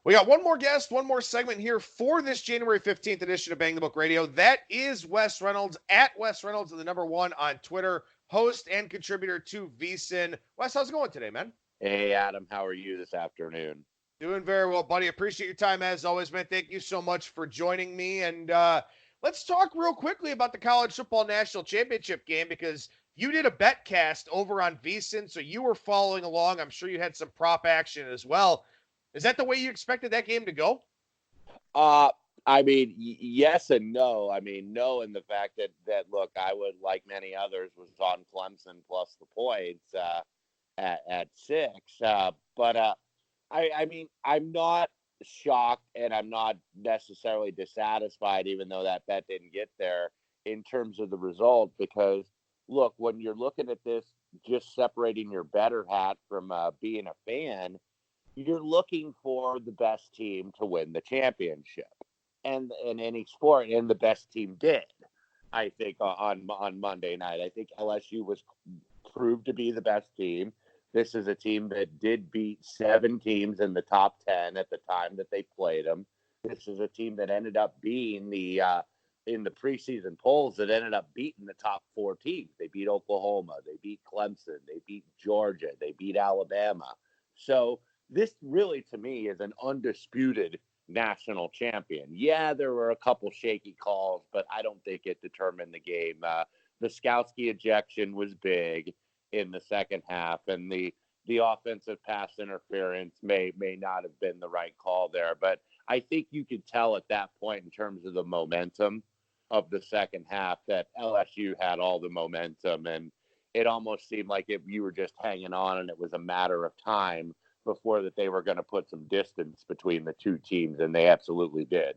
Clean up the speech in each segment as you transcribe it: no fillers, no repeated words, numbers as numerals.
We got one more guest, one more segment here for this January 15th edition of Bang the Book Radio. That is Wes Reynolds, at Wes Reynolds, the number one on Twitter, host and contributor to VSIN. Wes, how's it going today, man? Hey, Adam, how are you this afternoon? Doing very well, buddy. Appreciate your time as always, man. Thank you so much for joining me. And let's talk real quickly about the College Football National Championship game, because you did a bet cast over on VSIN, so you were following along. I'm sure you had some prop action as well. Is that the way you expected that game to go? Yes and no. No in the fact that look, I would, like many others, was on Clemson plus the points at 6. I'm not shocked, and I'm not necessarily dissatisfied, even though that bet didn't get there in terms of the result, because look, when you're looking at this, just separating your bettor hat from being a fan, you're looking for the best team to win the championship, and in any sport, and the best team did. I think on Monday night, I think LSU was proved to be the best team. This is a team that did beat 7 teams in the top 10 at the time that they played them. This is a team that ended up being in the preseason polls, that ended up beating the top 4 teams. They beat Oklahoma, they beat Clemson, they beat Georgia, they beat Alabama. So this really, to me, is an undisputed national champion. Yeah, there were a couple shaky calls, but I don't think it determined the game. The Skowski ejection was big in the second half, and the offensive pass interference may not have been the right call there. But I think you could tell at that point, in terms of the momentum of the second half, that LSU had all the momentum, and it almost seemed like you were just hanging on, and it was a matter of time before that they were going to put some distance between the two teams, and they absolutely did.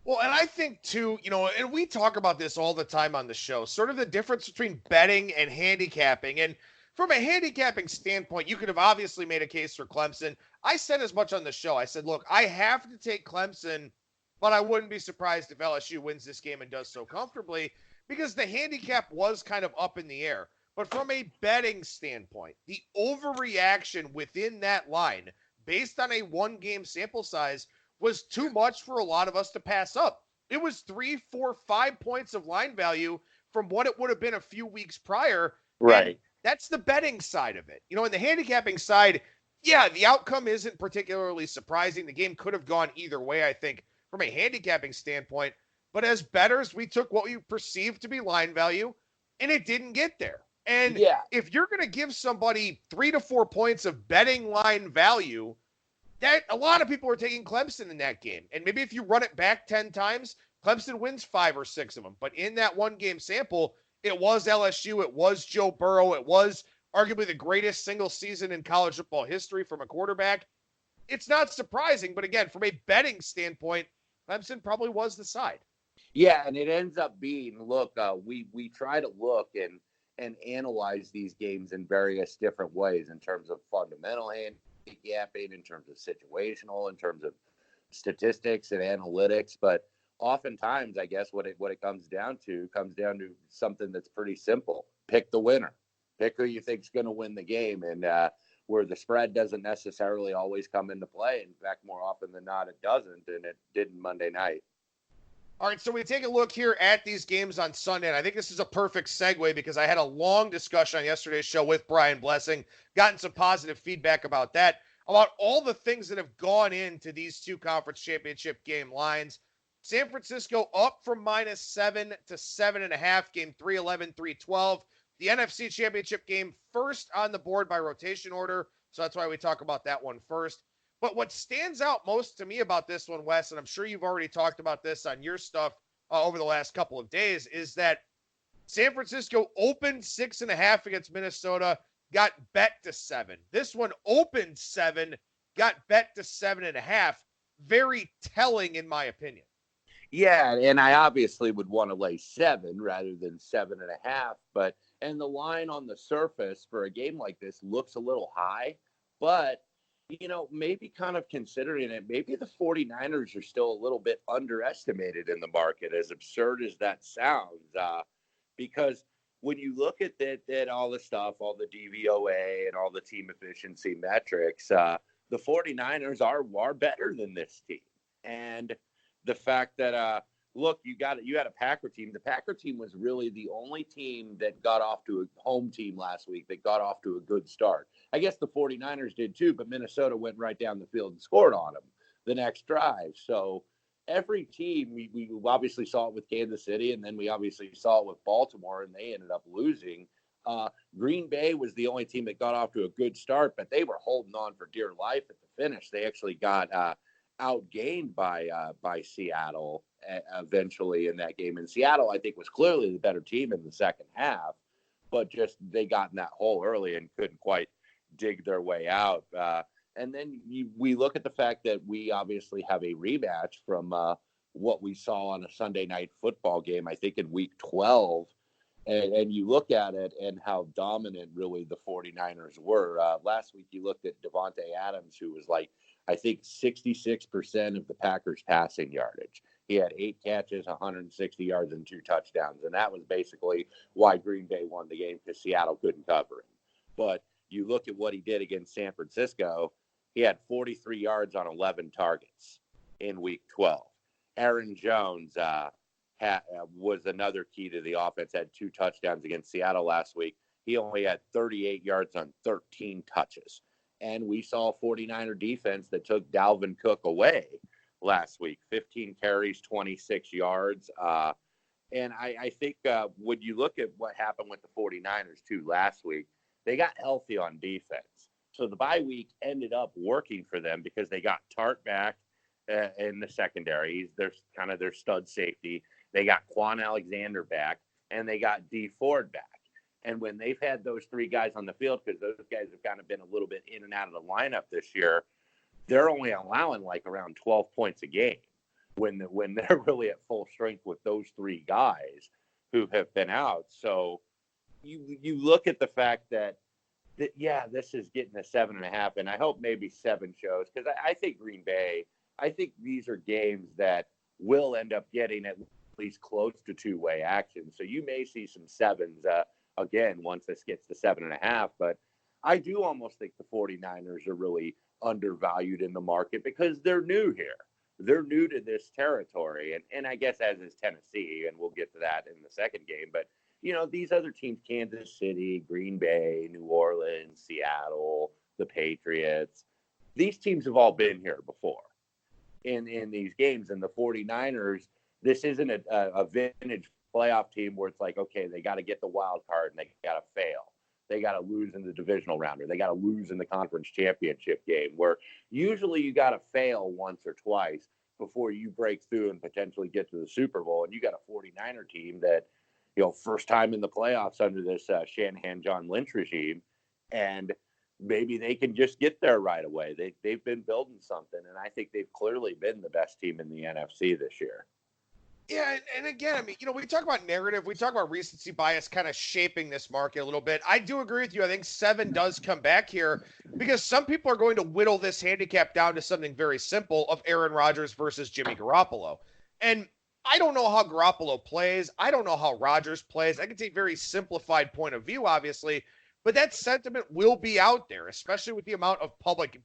Well, and I think, too, and we talk about this all the time on the show, sort of the difference between betting and handicapping. And from a handicapping standpoint, you could have obviously made a case for Clemson. I said as much on the show. I said, look, I have to take Clemson, but I wouldn't be surprised if LSU wins this game and does so comfortably, because the handicap was kind of up in the air. But from a betting standpoint, the overreaction within that line, based on a one-game sample size, was too much for a lot of us to pass up. It was 3, 4, 5 points of line value from what it would have been a few weeks prior. Right. And that's the betting side of it. In the handicapping side, yeah, the outcome isn't particularly surprising. The game could have gone either way, I think, from a handicapping standpoint. But as bettors, we took what we perceived to be line value, and it didn't get there. And if you're going to give somebody 3 to 4 points of betting line value, that a lot of people are taking Clemson in that game. And maybe if you run it back 10 times, Clemson wins 5 or 6 of them. But in that one-game sample, it was LSU, it was Joe Burrow, it was arguably the greatest single season in college football history from a quarterback. It's not surprising, but again, from a betting standpoint, Clemson probably was the side. Yeah, and it ends up being, look, we try to look and analyze these games in various different ways, in terms of fundamental handicapping, in terms of situational, in terms of statistics and analytics. But oftentimes, I guess what it comes down to something that's pretty simple. Pick the winner. Pick who you think is going to win the game, and where the spread doesn't necessarily always come into play. In fact, more often than not, it doesn't, and it didn't Monday night. All right, so we take a look here at these games on Sunday, and I think this is a perfect segue, because I had a long discussion on yesterday's show with Brian Blessing, gotten some positive feedback about that, about all the things that have gone into these two conference championship game lines. San Francisco up from -7 to 7.5, game 311, 312. The NFC Championship game first on the board by rotation order, so that's why we talk about that one first. But what stands out most to me about this one, Wes, and I'm sure you've already talked about this on your stuff over the last couple of days, is that San Francisco opened 6.5 against Minnesota, got bet to 7. This one opened 7, got bet to 7.5. Very telling, in my opinion. Yeah, and I obviously would want to lay 7 rather than 7.5. And the line on the surface for a game like this looks a little high, but maybe kind of considering it, maybe the 49ers are still a little bit underestimated in the market, as absurd as that sounds. Because when you look at that all the stuff, all the DVOA and all the team efficiency metrics, the 49ers are better than this team. And the fact that, look, you had a Packer team. The Packer team was really the only team that got off to a home team last week that got off to a good start. I guess the 49ers did too, but Minnesota went right down the field and scored on them the next drive. So every team, we obviously saw it with Kansas City, and then we obviously saw it with Baltimore, and they ended up losing. Green Bay was the only team that got off to a good start, but they were holding on for dear life at the finish. They actually got outgained by Seattle eventually in that game. And Seattle, I think, was clearly the better team in the second half, but just they got in that hole early and couldn't quite dig their way out. And then we look at the fact that we obviously have a rematch from what we saw on a Sunday night football game, I think in week 12. And you look at it and how dominant really the 49ers were. Last week you looked at Devontae Adams, who was like, I think 66% of the Packers passing yardage. He had 8 catches, 160 yards, and 2 touchdowns. And that was basically why Green Bay won the game, because Seattle couldn't cover him. But you look at what he did against San Francisco, he had 43 yards on 11 targets in week 12. Aaron Jones was another key to the offense, had 2 touchdowns against Seattle last week. He only had 38 yards on 13 touches. And we saw a 49er defense that took Dalvin Cook away last week, 15 carries, 26 yards. And I think when you look at what happened with the 49ers too last week, they got healthy on defense. So the bye week ended up working for them because they got Tart back in the secondary. He's their stud safety. They got Quan Alexander back, and they got Dee Ford back. And when they've had those 3 guys on the field, because those guys have kind of been a little bit in and out of the lineup this year, they're only allowing like around 12 points a game when they're really at full strength with those 3 guys who have been out. So you look at the fact that this is getting a 7.5, and I hope maybe 7 shows, because I think Green Bay, I think these are games that will end up getting at least close to 2-way action. So you may see some 7s again once this gets to 7.5. But I do almost think the 49ers are really undervalued in the market because they're new here. They're new to this territory. And I guess as is Tennessee, and we'll get to that in the second game. But, these other teams, Kansas City, Green Bay, New Orleans, Seattle, the Patriots, these teams have all been here before in these games. And the 49ers, this isn't a vintage playoff team where it's like, okay, they got to get the wild card and they got to fail. They got to lose in the divisional round, or they got to lose in the conference championship game, where usually you got to fail once or twice before you break through and potentially get to the Super Bowl. And you got a 49er team that, first time in the playoffs under this Shanahan, John Lynch regime, and maybe they can just get there right away. They've been building something, and I think they've clearly been the best team in the NFC this year. Yeah, and again, I mean, we talk about narrative, we talk about recency bias kind of shaping this market a little bit. I do agree with you. I think 7 does come back here because some people are going to whittle this handicap down to something very simple of Aaron Rodgers versus Jimmy Garoppolo. And I don't know how Garoppolo plays. I don't know how Rodgers plays. I can take a very simplified point of view, obviously, but that sentiment will be out there, especially with the amount of public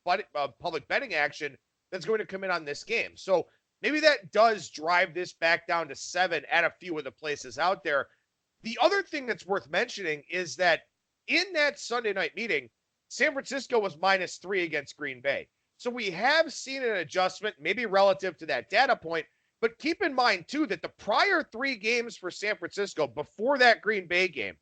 betting action that's going to come in on this game. So maybe that does drive this back down to 7 at a few of the places out there. The other thing that's worth mentioning is that in that Sunday night meeting, San Francisco was -3 against Green Bay. So we have seen an adjustment, maybe relative to that data point, but keep in mind too that the prior 3 games for San Francisco before that Green Bay game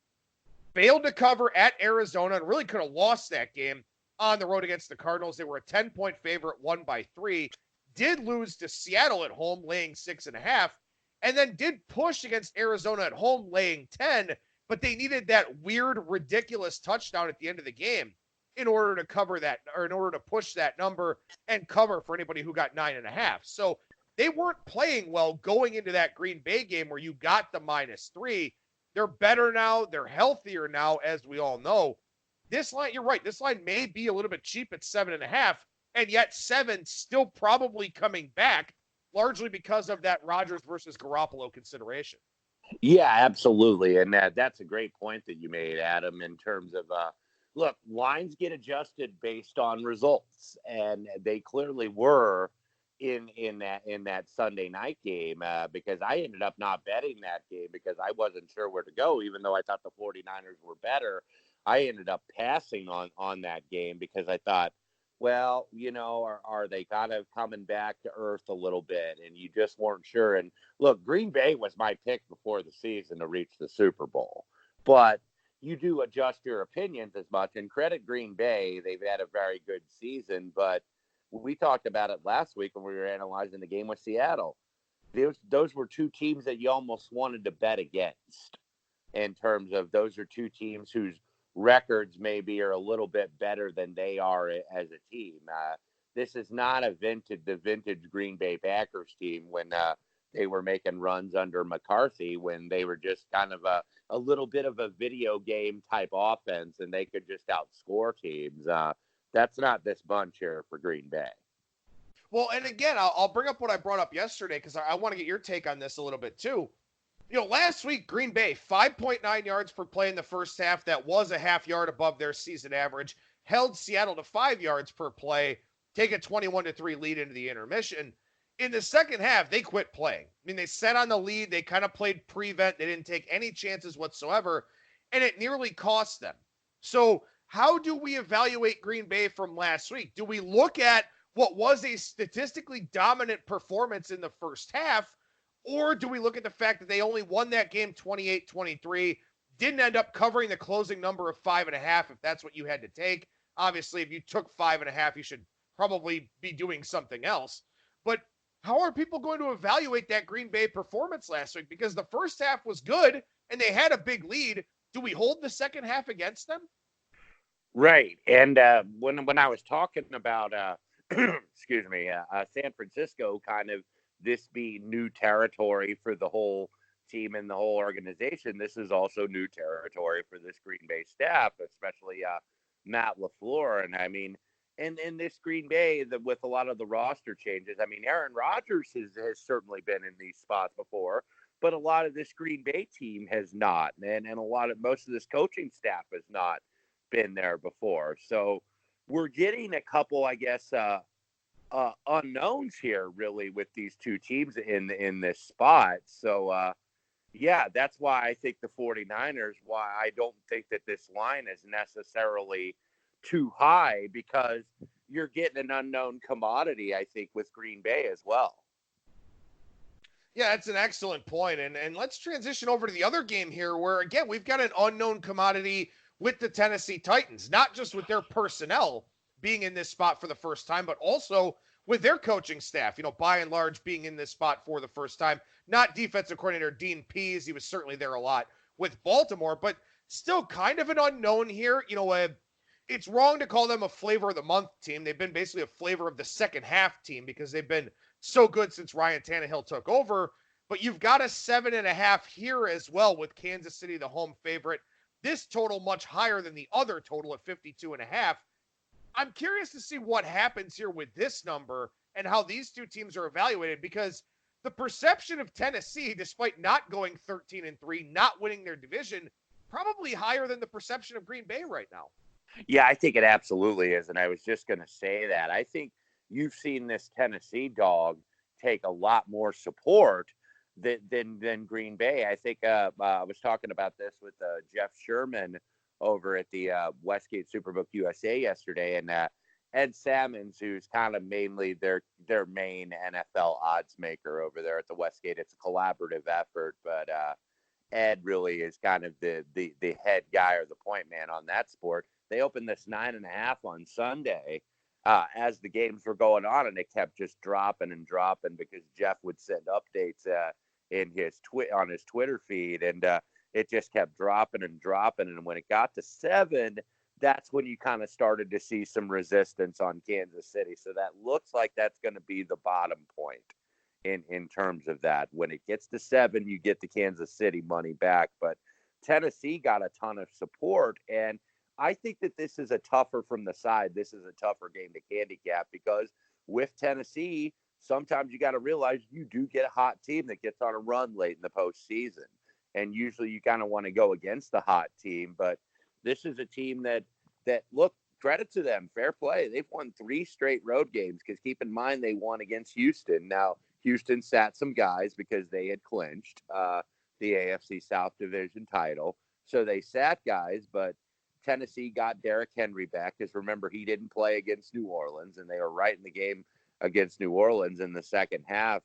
failed to cover at Arizona and really could have lost that game on the road against the Cardinals. They were a 10-point favorite, won by 3. Did lose to Seattle at home, laying 6.5, and then did push against Arizona at home, laying 10, but they needed that weird, ridiculous touchdown at the end of the game in order to cover that, or in order to push that number and cover for anybody who got 9.5. So they weren't playing well going into that Green Bay game where you got the -3. They're better now. They're healthier now, as we all know. This line, you're right, this line may be a little bit cheap at 7.5, and yet 7 still probably coming back, largely because of that Rodgers versus Garoppolo consideration. Yeah, absolutely. And that's a great point that you made, Adam, in terms of look, lines get adjusted based on results, and they clearly were in that Sunday night game, because I ended up not betting that game because I wasn't sure where to go, even though I thought the 49ers were better. I ended up passing on that game because I thought, well, are they kind of coming back to earth a little bit? And you just weren't sure. And look, Green Bay was my pick before the season to reach the Super Bowl, but you do adjust your opinions as much. And credit Green Bay, they've had a very good season, but we talked about it last week when we were analyzing the game with Seattle. Those were two teams that you almost wanted to bet against, in terms of those are two teams whose records maybe are a little bit better than they are as a team. This is not the vintage Green Bay Packers team when they were making runs under McCarthy, when they were just kind of a little bit of a video game type offense and they could just outscore teams. That's not this bunch here for Green Bay. Well, and again, I'll bring up what I brought up yesterday because I want to get your take on this a little bit too. Last week, Green Bay, 5.9 yards per play in the first half. That was a half yard above their season average. Held Seattle to 5 yards per play, take a 21-3 lead into the intermission. In the second half, they quit playing. I mean, they sat on the lead. They kind of played prevent. They didn't take any chances whatsoever, and it nearly cost them. So how do we evaluate Green Bay from last week? Do we look at what was a statistically dominant performance in the first half, or do we look at the fact that they only won that game 28-23, didn't end up covering the closing number of 5.5 if that's what you had to take? Obviously, if you took 5.5, you should probably be doing something else. But how are people going to evaluate that Green Bay performance last week? Because the first half was good and they had a big lead. Do we hold the second half against them? Right. And when I was talking about, excuse me, San Francisco kind of this being new territory for the whole team and the whole organization, this is also new territory for this Green Bay staff, especially Matt LaFleur. And I mean, and this Green Bay, with a lot of the roster changes, I mean, Aaron Rodgers has certainly been in these spots before, but a lot of this Green Bay team has not. And most of this coaching staff has not been there before. So we're getting a couple, I guess, unknowns here really with these two teams in this spot. So yeah, that's why I think the 49ers, why I don't think that this line is necessarily too high, because you're getting an unknown commodity, I think, with Green Bay as well. Yeah, that's an excellent point. And let's transition over to the other game here where, again, we've got an unknown commodity with the Tennessee Titans, not just with their personnel being in this spot for the first time, but also with their coaching staff, by and large being in this spot for the first time. Not defensive coordinator Dean Pease. He was certainly there a lot with Baltimore, but still kind of an unknown here. It's wrong to call them a flavor of the month team. They've been basically a flavor of the second half team because they've been so good since Ryan Tannehill took over. But you've got a 7.5 here as well with Kansas City, the home favorite. This total much higher than the other total at 52.5. I'm curious to see what happens here with this number and how these two teams are evaluated, because the perception of Tennessee, despite not going 13-3, not winning their division, probably higher than the perception of Green Bay right now. Yeah, I think it absolutely is. And I was just going to say that. I think you've seen this Tennessee dog take a lot more support than Green Bay. I think I was talking about this with Jeff Sherman over at the Westgate Superbook USA yesterday, and Ed Salmons, who's kind of mainly their main NFL odds maker over there at the Westgate. It's a collaborative effort, but Ed really is kind of the head guy or the point man on that sport. They opened this 9.5 on Sunday as the games were going on, and it kept just dropping and dropping because Jeff would send updates on his Twitter feed, and it just kept dropping and dropping. And when it got to 7, that's when you kind of started to see some resistance on Kansas City. So that looks like that's going to be the bottom point in terms of that. When it gets to 7, you get the Kansas City money back. But Tennessee got a ton of support, and I think that this is a tougher from the side. This is a tougher game to handicap because with Tennessee, sometimes you got to realize you do get a hot team that gets on a run late in the postseason. And usually you kind of want to go against the hot team. But this is a team that that, look, credit to them, fair play. They've won 3 straight road games because keep in mind they won against Houston. Now, Houston sat some guys because they had clinched the AFC South Division title. So they sat guys, but Tennessee got Derrick Henry back because remember, he didn't play against New Orleans, and they were right in the game against New Orleans in the second half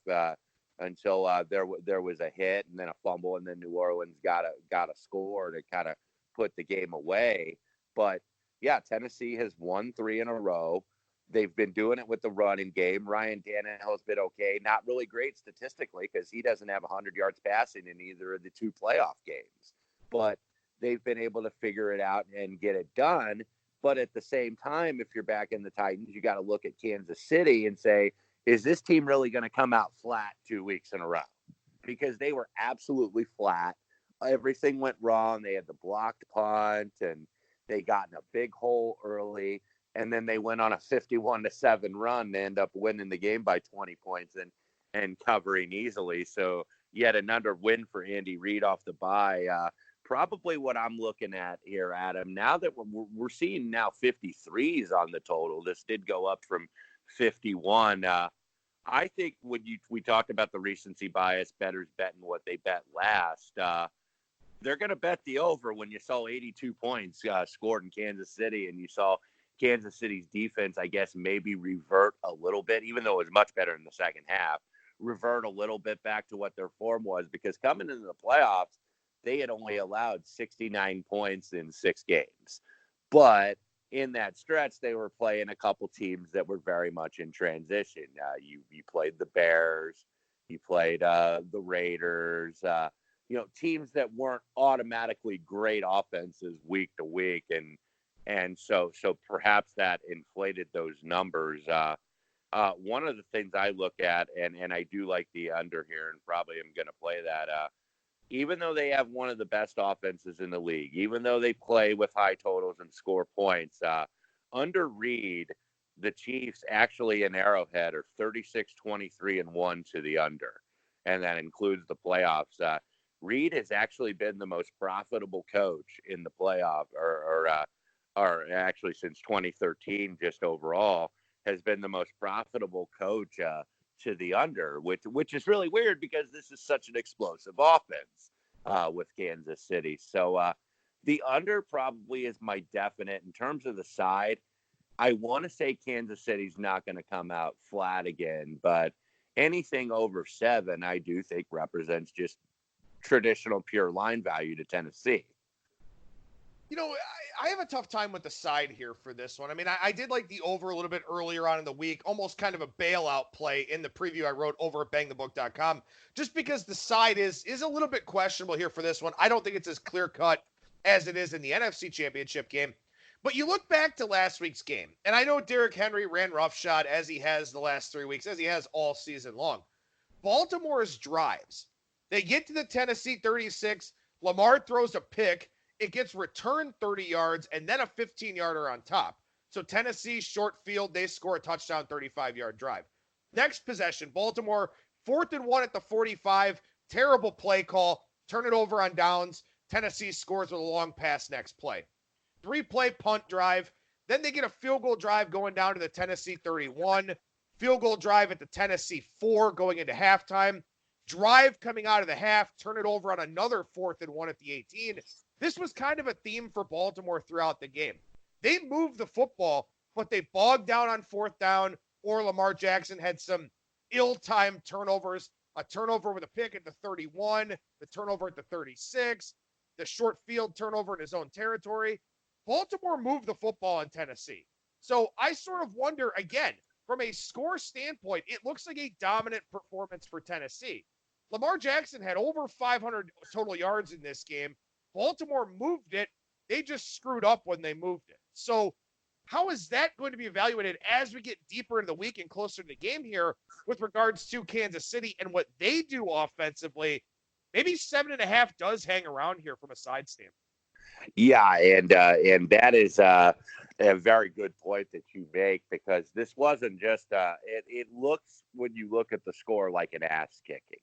until there was a hit and then a fumble, and then New Orleans got a score to kind of put the game away. But yeah, Tennessee has won 3 in a row. They've been doing it with the running game. Ryan Tannehill has been okay. Not really great statistically because he doesn't have 100 yards passing in either of the 2 playoff games. But they've been able to figure it out and get it done. But at the same time, if you're back in the Titans, you got to look at Kansas City and say, is this team really going to come out flat 2 weeks in a row? Because they were absolutely flat. Everything went wrong. They had the blocked punt, and they got in a big hole early, and then they went on a 51-7 run to end up winning the game by 20 points and covering easily. So yet another win for Andy Reid off the bye. Probably what I'm looking at here, Adam, now that we're seeing now 53s on the total. This did go up from 51. I think when we talked about the recency bias, bettors betting what they bet last. They're going to bet the over when you saw 82 points scored in Kansas City, and you saw Kansas City's defense, I guess, maybe revert a little bit, even though it was much better in the second half, revert a little bit back to what their form was, because coming into the playoffs, they had only allowed 69 points in 6 games. But in that stretch, they were playing a couple teams that were very much in transition. You played the Bears, you played the Raiders, teams that weren't automatically great offenses week to week. And so perhaps that inflated those numbers. One of the things I look at, and I do like the under here, and probably am going to play that, even though they have one of the best offenses in the league, even though they play with high totals and score points, under Reid, the Chiefs actually in Arrowhead are 36-23-1 to the under, and that includes the playoffs. Reid has actually been the most profitable coach in the playoff, or actually since 2013, just overall, has been the most profitable coach to the under, which is really weird because this is such an explosive offense with Kansas City. So the under probably is my definite. In terms of the side, I want to say Kansas City's not going to come out flat again, but anything over 7, I do think represents just traditional pure line value to Tennessee. I have a tough time with the side here for this one. I mean, I did like the over a little bit earlier on in the week, almost kind of a bailout play in the preview I wrote over at BangTheBook.com, just because the side is a little bit questionable here for this one. I don't think it's as clear-cut as it is in the NFC Championship game. But you look back to last week's game, and I know Derrick Henry ran roughshod as he has the last 3 weeks, as he has all season long. Baltimore's drives, they get to the Tennessee 36, Lamar throws a pick, it gets returned 30 yards, and then a 15-yarder on top. So Tennessee, short field, they score a touchdown 35-yard drive. Next possession, Baltimore, 4th and 1 at the 45, terrible play call, turn it over on downs, Tennessee scores with a long pass next play. 3-play punt drive, then they get a field goal drive going down to the Tennessee 31, field goal drive at the Tennessee 4 going into halftime, drive coming out of the half, turn it over on another 4th and 1 at the 18. This was kind of a theme for Baltimore throughout the game. They moved the football, but they bogged down on 4th down, or Lamar Jackson had some ill-timed turnovers, a turnover with a pick at the 31, the turnover at the 36, the short field turnover in his own territory. Baltimore moved the football on Tennessee. So I sort of wonder, again, from a score standpoint, it looks like a dominant performance for Tennessee. Lamar Jackson had over 500 total yards in this game. Baltimore moved it. They just screwed up when they moved it. So how is that going to be evaluated as we get deeper into the week and closer to the game here with regards to Kansas City and what they do offensively? Maybe 7.5 does hang around here from a side standpoint. Yeah, and that is a very good point that you make, because this wasn't just it looks, when you look at the score, like an ass kicking.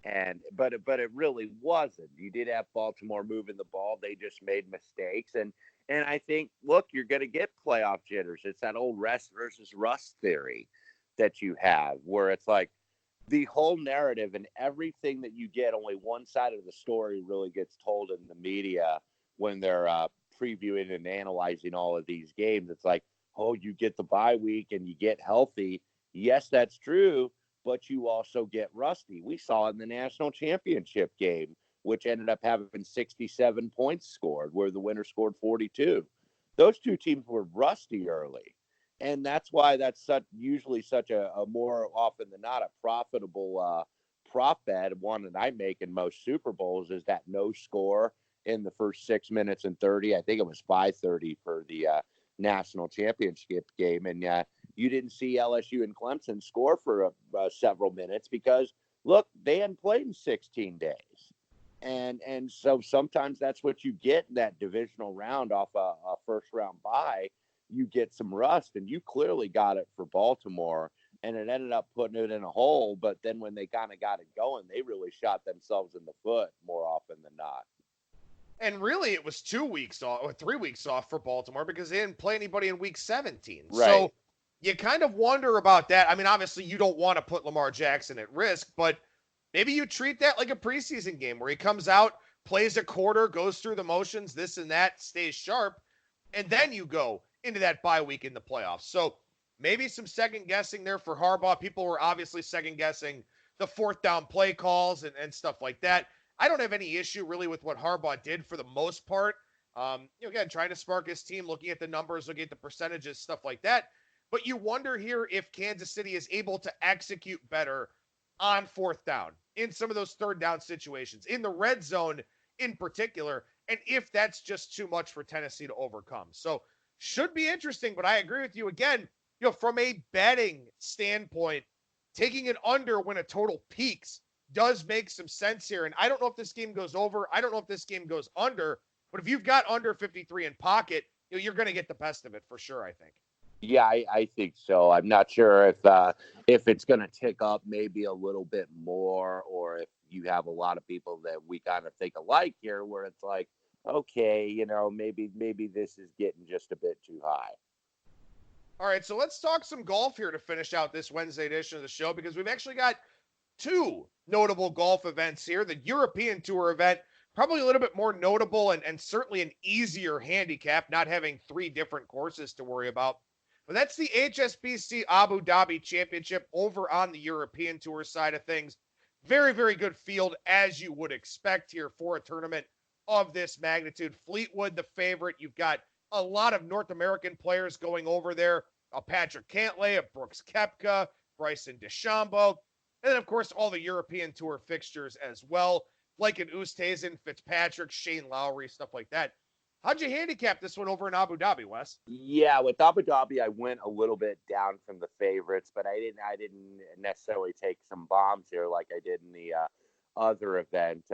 But it really wasn't. You did have Baltimore moving the ball. They just made mistakes. And I think, look, you're going to get playoff jitters. It's that old rest versus rust theory that you have, where it's like the whole narrative and everything that you get, only one side of the story really gets told in the media when they're previewing and analyzing all of these games. It's like, oh, you get the bye week and you get healthy. Yes, that's true, but you also get rusty. We saw in the national championship game, which ended up having 67 points scored, where the winner scored 42. Those two teams were rusty early. And that's why that's usually such a more often than not a profitable prop bet. One that I make in most Super Bowls is that no score in the first 6 minutes and 30. I think it was 5:30 for the national championship game. And you didn't see LSU and Clemson score for several minutes because, look, they hadn't played in 16 days. And so sometimes that's what you get in that divisional round off a first-round bye. You get some rust, and you clearly got it for Baltimore, and it ended up putting it in a hole. But then when they kind of got it going, they really shot themselves in the foot more often than not. And really, it was 2 weeks off or 3 weeks off for Baltimore because they didn't play anybody in week 17. Right. So you kind of wonder about that. I mean, obviously, you don't want to put Lamar Jackson at risk, but maybe you treat that like a preseason game where he comes out, plays a quarter, goes through the motions, this and that, stays sharp, and then you go into that bye week in the playoffs. So maybe some second guessing there for Harbaugh. People were obviously second guessing the fourth down play calls and stuff like that. I don't have any issue really with what Harbaugh did for the most part. Again, trying to spark his team, looking at the numbers, looking at the percentages, stuff like that. But you wonder here if Kansas City is able to execute better on fourth down in some of those third down situations, in the red zone in particular, and if that's just too much for Tennessee to overcome. So should be interesting, but I agree with you again, from a betting standpoint, taking it under when a total peaks does make some sense here. And I don't know if this game goes over. I don't know if this game goes under, but if you've got under 53 in pocket, you're going to get the best of it for sure, I think. Yeah, I think so. I'm not sure if it's going to tick up maybe a little bit more, or if you have a lot of people that we kind of think alike here, where it's like, okay, maybe this is getting just a bit too high. All right, so let's talk some golf here to finish out this Wednesday edition of the show, because we've actually got two notable golf events here. The European Tour event, probably a little bit more notable and certainly an easier handicap, not having three different courses to worry about. But that's the HSBC Abu Dhabi Championship over on the European Tour side of things. Very, very good field, as you would expect here for a tournament of this magnitude. Fleetwood, the favorite. You've got a lot of North American players going over there. Patrick Cantlay, Brooks Koepka, Bryson DeChambeau. And then, of course, all the European Tour fixtures as well, like an Oosthuizen, Fitzpatrick, Shane Lowry, stuff like that. How'd you handicap this one over in Abu Dhabi, Wes? Yeah, with Abu Dhabi, I went a little bit down from the favorites, but I didn't necessarily take some bombs here like I did in the other event.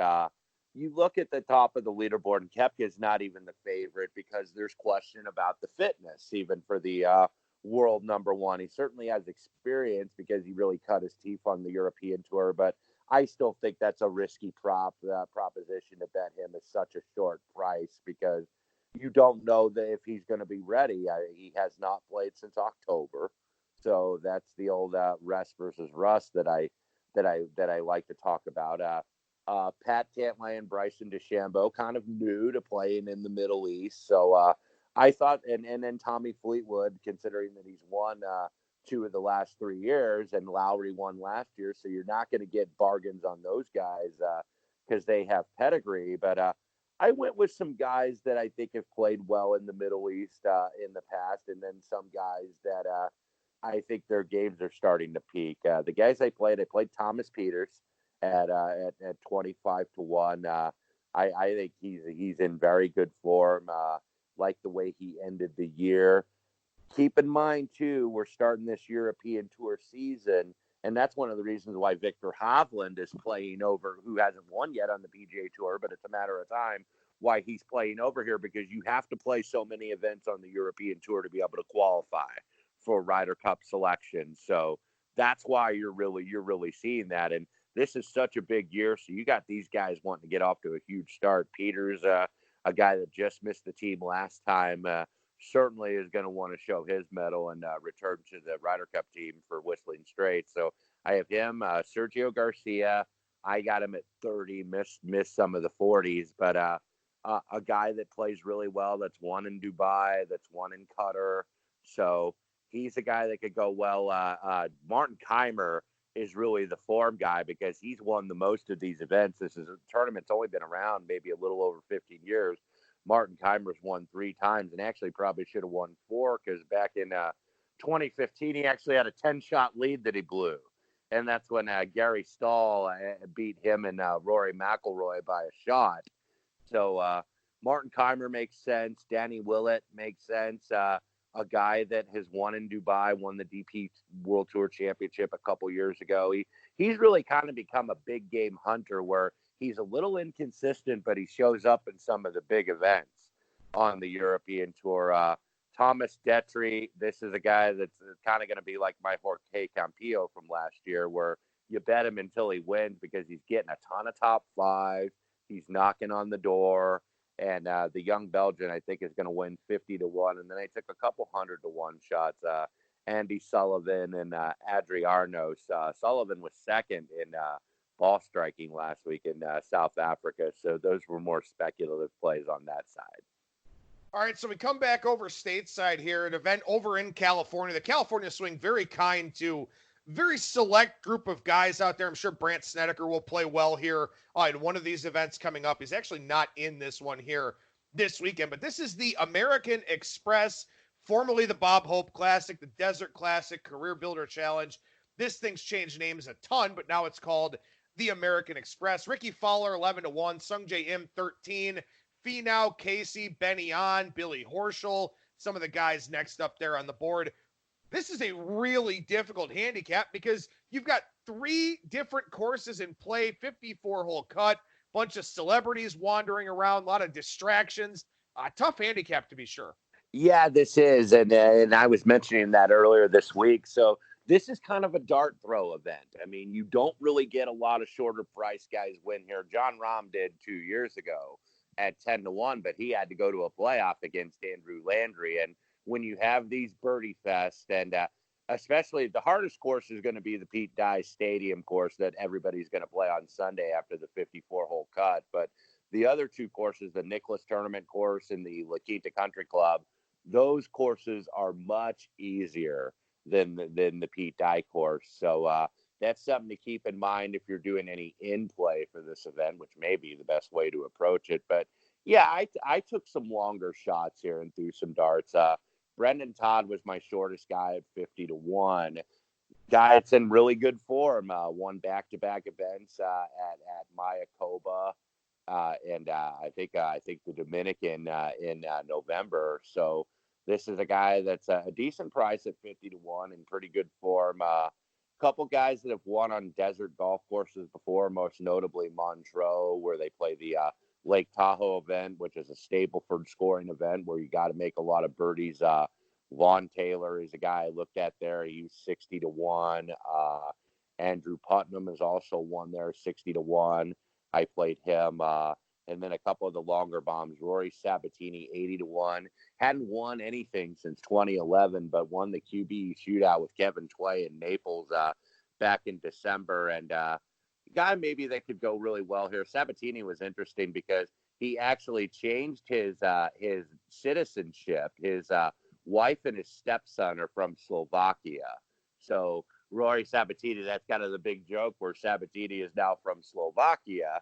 You look at the top of the leaderboard, and Koepka is not even the favorite because there's question about the fitness, even for the world number one. He certainly has experience because he really cut his teeth on the European Tour, but I still think that's a risky proposition to bet him at such a short price because you don't know that if he's going to be ready. He has not played since October, so that's the old rest versus rust that I like to talk about. Pat Cantlay and Bryson DeChambeau, kind of new to playing in the Middle East, so I thought, and then Tommy Fleetwood, considering that he's won 2 of the last 3 years, and Lowry won last year, so you're not going to get bargains on those guys because they have pedigree, but I went with some guys that I think have played well in the Middle East in the past, and then some guys that I think their games are starting to peak. The guys I played Thomas Pieters at 25-1. I think he's in very good form. Like the way he ended the year. Keep in mind too, we're starting this European Tour season. And that's one of the reasons why Victor Hovland is playing over, who hasn't won yet on the PGA Tour, but it's a matter of time why he's playing over here, because you have to play so many events on the European Tour to be able to qualify for Ryder Cup selection. So that's why you're really seeing that. And this is such a big year. So you got these guys wanting to get off to a huge start. Peter's a guy that just missed the team last time. Certainly is going to want to show his medal and return to the Ryder Cup team for Whistling Straits. So I have him, Sergio Garcia. I got him at 30, missed some of the 40s, but a guy that plays really well, that's won in Dubai, that's won in Qatar. So he's a guy that could go well. Martin Keimer is really the form guy because he's won the most of these events. This is a tournament's only been around maybe a little over 15 years. Martin Keimer's won 3 times and actually probably should have won 4 because back in 2015, he actually had a 10-shot lead that he blew. And that's when Gary Stahl beat him and Rory McIlroy by a shot. So Martin Keimer makes sense. Danny Willett makes sense. A guy that has won in Dubai, won the DP World Tour Championship a couple years ago. He's really kind of become a big game hunter where he's a little inconsistent, but he shows up in some of the big events on the European Tour. Thomas Detry, this is a guy that's kind of going to be like my Jorge Campillo from last year, where you bet him until he wins because he's getting a ton of top 5. He's knocking on the door. And the young Belgian, I think, is going to win 50-1. And then I took a couple 100-1 shots. Andy Sullivan and Adri Arnos. Sullivan was second in ball striking last week in South Africa. So those were more speculative plays on that side. All right, so we come back over stateside here, an event over in California. The California Swing, very kind to very select group of guys out there. I'm sure Brandt Snedeker will play well here in one of these events coming up. He's actually not in this one here this weekend, but this is the American Express, formerly the Bob Hope Classic, the Desert Classic, CareerBuilder Challenge. This thing's changed names a ton, but now it's called the American Express. Ricky Fowler, 11-1, Sung Jae Im, 13, Finau, Casey, Benny On, Billy Horschel, some of the guys next up there on the board. This is a really difficult handicap because you've got 3 different courses in play, 54-hole cut, bunch of celebrities wandering around, a lot of distractions. Tough handicap to be sure. Yeah, this is. And I was mentioning that earlier this week. So this is kind of a dart throw event. I mean, you don't really get a lot of shorter price guys win here. John Rahm did 2 years ago at 10-1, but he had to go to a playoff against Andrew Landry. And when you have these birdie fest, and especially the hardest course is going to be the Pete Dye Stadium course that everybody's going to play on Sunday after the 54-hole cut. But the other 2 courses, the Nicklaus Tournament course and the La Quinta Country Club, those courses are much easier than the Pete Dye course. So that's something to keep in mind if you're doing any in-play for this event, which may be the best way to approach it. But yeah, I took some longer shots here and threw some darts. Brendan Todd was my shortest guy at 50-1. Guy that's in really good form. Won back-to-back events at Mayakoba and I think the Dominican in November. So this is a guy that's a decent price at 50-1 in pretty good form. Couple guys that have won on desert golf courses before, most notably Montreux, where they play the Lake Tahoe event, which is a Stableford scoring event where you got to make a lot of birdies. Vaughn Taylor is a guy I looked at there. He's 60-1. Andrew Putnam has also won there 60-1. I played him. And then a couple of the longer bombs. Rory Sabatini, 80-1. Hadn't won anything since 2011, but won the QB shootout with Kevin Tway in Naples back in December. And guy maybe that could go really well here. Sabatini was interesting because he actually changed his citizenship. His wife and his stepson are from Slovakia. So Rory Sabatini, that's kind of the big joke where Sabatini is now from Slovakia.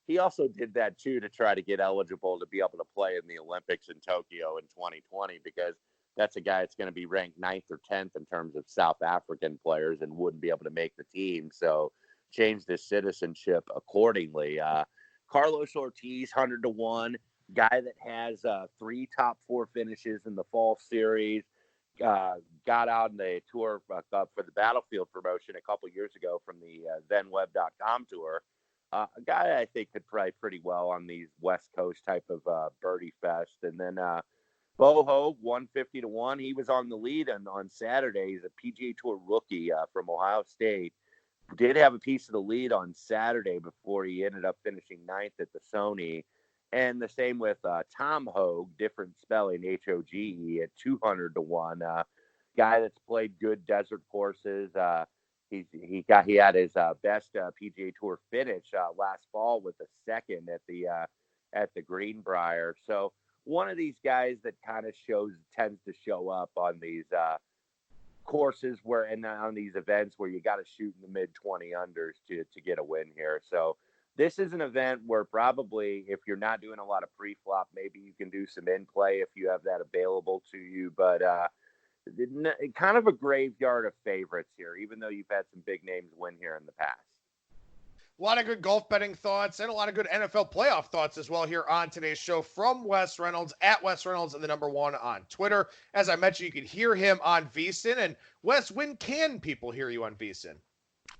He also did that, too, to try to get eligible to be able to play in the Olympics in Tokyo in 2020 because that's a guy that's going to be ranked 9th or 10th in terms of South African players and wouldn't be able to make the team. So changed his citizenship accordingly. Carlos Ortiz, 100-1, guy that has 3 top 4 finishes in the fall series. Got out in the tour for the Battlefield promotion a couple years ago from the thenweb.com tour. A guy I think could play pretty well on these West Coast type of birdie fest. And then Boho, 150-1. He was on the lead on Saturday. He's a PGA Tour rookie from Ohio State. did have a piece of the lead on Saturday before he ended up finishing 9th at the Sony. And the same with Tom Hogue, different spelling, Hoge, at 200 to 1. Guy that's played good desert courses. He had his best PGA Tour finish last fall with a second at the Greenbrier. So one of these guys that kind of tends to show up on these courses and on these events where you got to shoot in the mid 20 unders to get a win here. So this is an event where probably if you're not doing a lot of pre-flop, maybe you can do some in play if you have that available to you. But kind of a graveyard of favorites here, even though you've had some big names win here in the past. A lot of good golf betting thoughts and a lot of good NFL playoff thoughts as well here on today's show from Wes Reynolds at Wes Reynolds and the number 1 on Twitter. As I mentioned, you can hear him on VSIN. And Wes, when can people hear you on VSIN?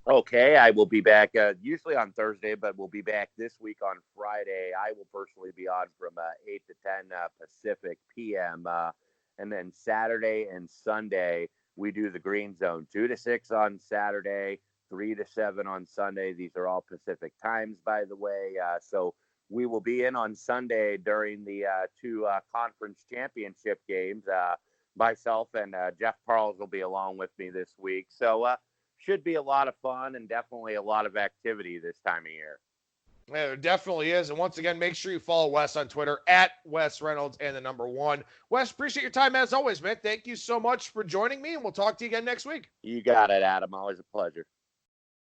Okay, I will be back usually on Thursday, but we'll be back this week on Friday. I will personally be on from 8 to 10 Pacific PM. And then Saturday and Sunday, we do the Green Zone, 2 to 6 on Saturday, 3 to 7 on Sunday. These are all Pacific times, by the way. So we will be in on Sunday during the 2 conference championship games. Myself and Jeff Parles will be along with me this week. So should be a lot of fun and definitely a lot of activity this time of year. Yeah, it definitely is. And once again, make sure you follow Wes on Twitter at Wes Reynolds and the number 1. Wes, appreciate your time as always, man. Thank you so much for joining me, and we'll talk to you again next week. You got it, Adam. Always a pleasure.